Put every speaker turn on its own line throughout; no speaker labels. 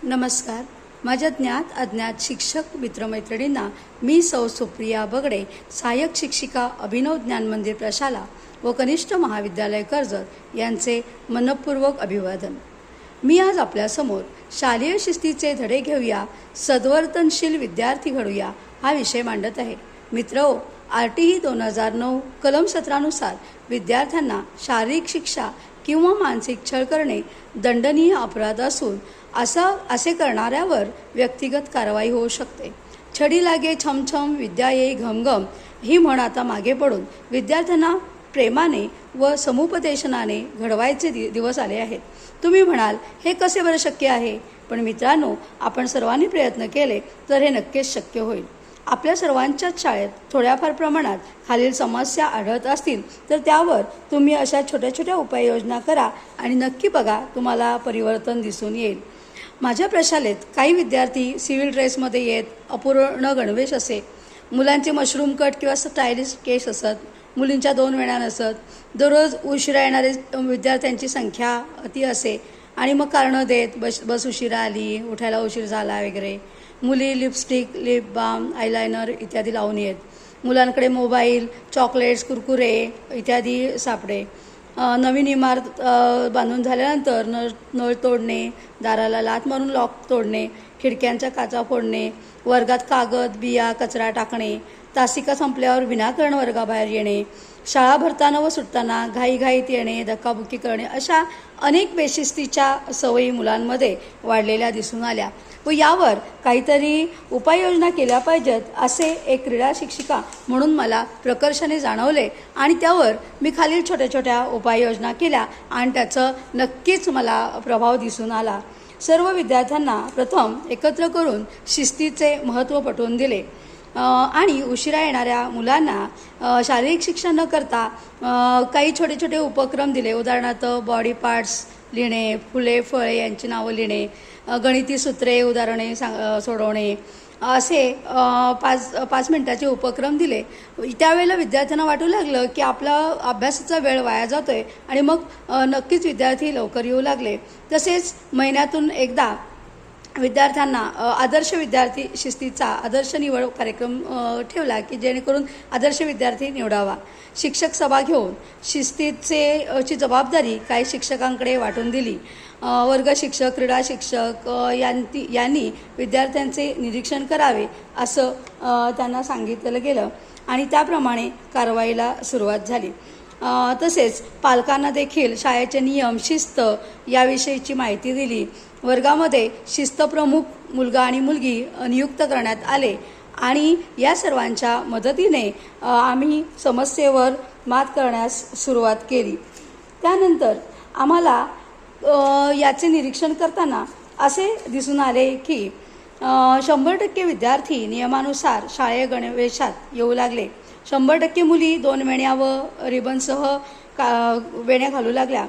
नमस्कार. माझ्या ज्ञात अज्ञात शिक्षक मित्रमैत्रिणींना मी सौ सुप्रिया बगडे, सहाय्यक शिक्षिका, अभिनव ज्ञान मंदिर प्रशाला व कनिष्ठ महाविद्यालय कर्जत यांचे मनपूर्वक अभिवादन. मी आज आपल्यासमोर शालेय शिस्तीचे धडे घेऊया, सद्वर्तनशील विद्यार्थी घडूया हा विषय मांडत आहे. मित्रहो, RTE 2009 कलम 17नुसार विद्यार्थ्यांना शारीरिक शिक्षा किंवा मानसिक छळ करणे दंडनीय अपराध असून असे करणाऱ्यावर व्यक्तिगत कारवाई होऊ शकते. छडी लागे छमछम विद्या येई घमघम ही म्हण आता मागे पडून विद्यार्थ्यांना प्रेमाने व समुपदेशनाने घडवायचे दिवस आले आहेत. तुम्ही म्हणाल, हे कसे बरं शक्य आहे? पण मित्रांनो, आपण सर्वांनी प्रयत्न केले तर हे नक्कीच शक्य होईल. आपल्या सर्वांच्याच शाळेत थोड्याफार प्रमाणात खालील समस्या आढळत असतील तर त्यावर तुम्ही अशा छोट्या छोट्या उपाययोजना करा आणि नक्की बघा, तुम्हाला परिवर्तन दिसून येईल. माझ्या प्रशालेत काही विद्यार्थी सिव्हिल ड्रेसमध्ये येत, अपूर्ण गणवेश असे, मुलांचे मशरूम कट किंवा स्टायलिश केस असत, मुलींच्या 2 वेळा नसत, दररोज उशिरा येणारे विद्यार्थ्यांची संख्या अति असे आणि मग कारणं देत बस उशिरा आली, उठायला उशीर झाला वगैरे. मुली लिपस्टिक, लिप बाम, आयलायनर इत्यादी लावून येत. मुलांकडे मोबाईल, चॉकलेट्स, कुरकुरे इत्यादी सापडे. नवीन इमारत बांधून झाल्यानंतर नळ तोडणे, दाराला लाथ मारून लॉक तोडणे, खिडक्यांच्या काचा फोडणे, वर्गात कागद, बिया, कचरा टाकणे, तासिका संपल्यावर विनाकारण वर्गाबाहेर येणे, शाळा भरताना व सुटताना घाईघाईत येणे, धक्काबुक्की करणे, अशा अनेक बेशिस्तीच्या सवयी मुलांमध्ये वाढलेल्या दिसून आल्या व यावर काहीतरी उपाययोजना केल्या पाहिजेत असे एक क्रीडा शिक्षिका म्हणून मला प्रकर्षाने जाणवले आणि त्यावर मी खालील छोट्या छोट्या उपाययोजना केल्या आणि त्याचं नक्कीच मला प्रभाव दिसून आला. सर्व विद्यार्थ्यांना प्रथम एकत्र करून शिस्तीचे महत्त्व पटवून दिले आणि उशिरा येणाऱ्या मुलांना शारीरिक शिक्षा न करता काही छोटे छोटे उपक्रम दिले. उदाहरणार्थ बॉडी पार्ट्स लिहिणे, फुले फळे यांची नावं लिहिणे, गणिती सूत्रे उदाहरणे सोडवणे, असे 5 मिनिटाचे उपक्रम दिले. त्यावेळेला विद्यार्थ्यांना वाटू लागलं की आपला अभ्यासाचा वेळ वाया जातोय आणि मग नक्कीच विद्यार्थी लवकर येऊ लागले. तसेच महिन्यातून एकदा विद्यार्थ्यांना आदर्श विद्यार्थी शिस्तीचा आदर्श निवड कार्यक्रम ठेवला की जेणेकरून आदर्श विद्यार्थी निवडावा. शिक्षक सभा घेऊन शिस्तीची जबाबदारी काही शिक्षकांकडे वाटून दिली. वर्ग शिक्षक, क्रीडा शिक्षक यांनी विद्यार्थ्यांचे निरीक्षण करावे असं त्यांना सांगितलं गेलं आणि त्याप्रमाणे कारवाईला सुरुवात झाली. तसेच पालकांना देखील शाळेचे नियम, शिस्त याविषयीची माहिती दिली. वर्गामध्ये शिस्तप्रमुख मुलगा आणि मुलगी नियुक्त करण्यात आले आणि या सर्वांच्या मदतीने आम्ही समस्येवर मात करण्यास सुरुवात केली. त्यानंतर आम्हाला याचे निरीक्षण करताना असे दिसून आले की 100% विद्यार्थी नियमानुसार शाळेय गणवेशात येऊ लागले. 100% मुली 2 वेण्या व रिबनसह वेण्या घालू लागल्या.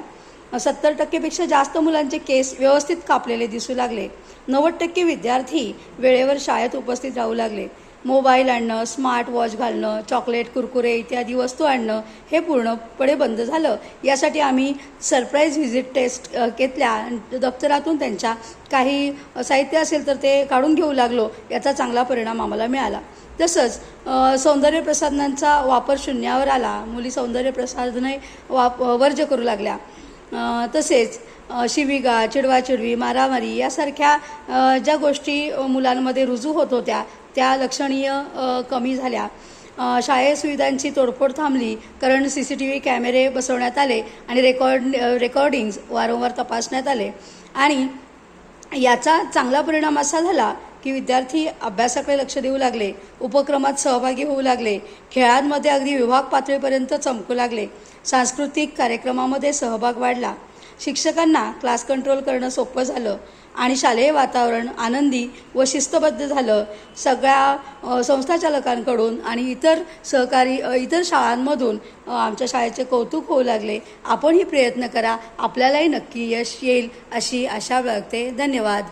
70%पेक्षा जास्त मुलांचे केस व्यवस्थित कापलेले दिसू लागले. 90% विद्यार्थी वेळेवर शाळेत उपस्थित राहू लागले. मोबाईल आणणं, स्मार्ट वॉच घालणं, चॉकलेट, कुरकुरे इत्यादी वस्तू आणणं हे पूर्णपणे बंद झालं. यासाठी आम्ही सरप्राईज व्हिजिट टेस्ट घेतल्या. दप्तरातून त्यांच्या काही साहित्य असेल तर ते काढून घेऊ लागलो. याचा चांगला परिणाम आम्हाला मिळाला. तसंच सौंदर्य प्रसाधनांचा वापर शून्यावर आला. मुली सौंदर्य प्रसाधने वर्ज्य करू लागल्या. तसेच शिवीगाळ, चिडवाचिडवी, मारामारी यासारख्या ज्या गोष्टी मुलांमध्ये रुजू होत होत्या त्या लक्षणीय कमी झाल्या. शाळेय सुविधांची तोडफोड थांबली कारण CCTV कॅमेरे बसवण्यात आले आणि रेकॉर्डिंग्स वारंवार तपासण्यात आले आणि याचा चांगला परिणाम असा झाला की विद्यार्थी अभ्यासाकडे लक्ष देऊ लागले, उपक्रमात सहभागी होऊ लागले, खेळांमध्ये अगदी विभाग पातळीपर्यंत चमकू लागले, सांस्कृतिक कार्यक्रमामध्ये सहभाग वाढला, शिक्षकांना क्लास कंट्रोल करणं सोपं झालं आणि शालेय वातावरण आनंदी व शिस्तबद्ध झालं. सगळ्या संस्थाचालकांकडून आणि इतर शाळांमधून आमच्या शाळेचे कौतुक होऊ लागले. आपणही प्रयत्न करा, आपल्यालाही नक्की यश येईल अशी आशा व्यक्त. धन्यवाद.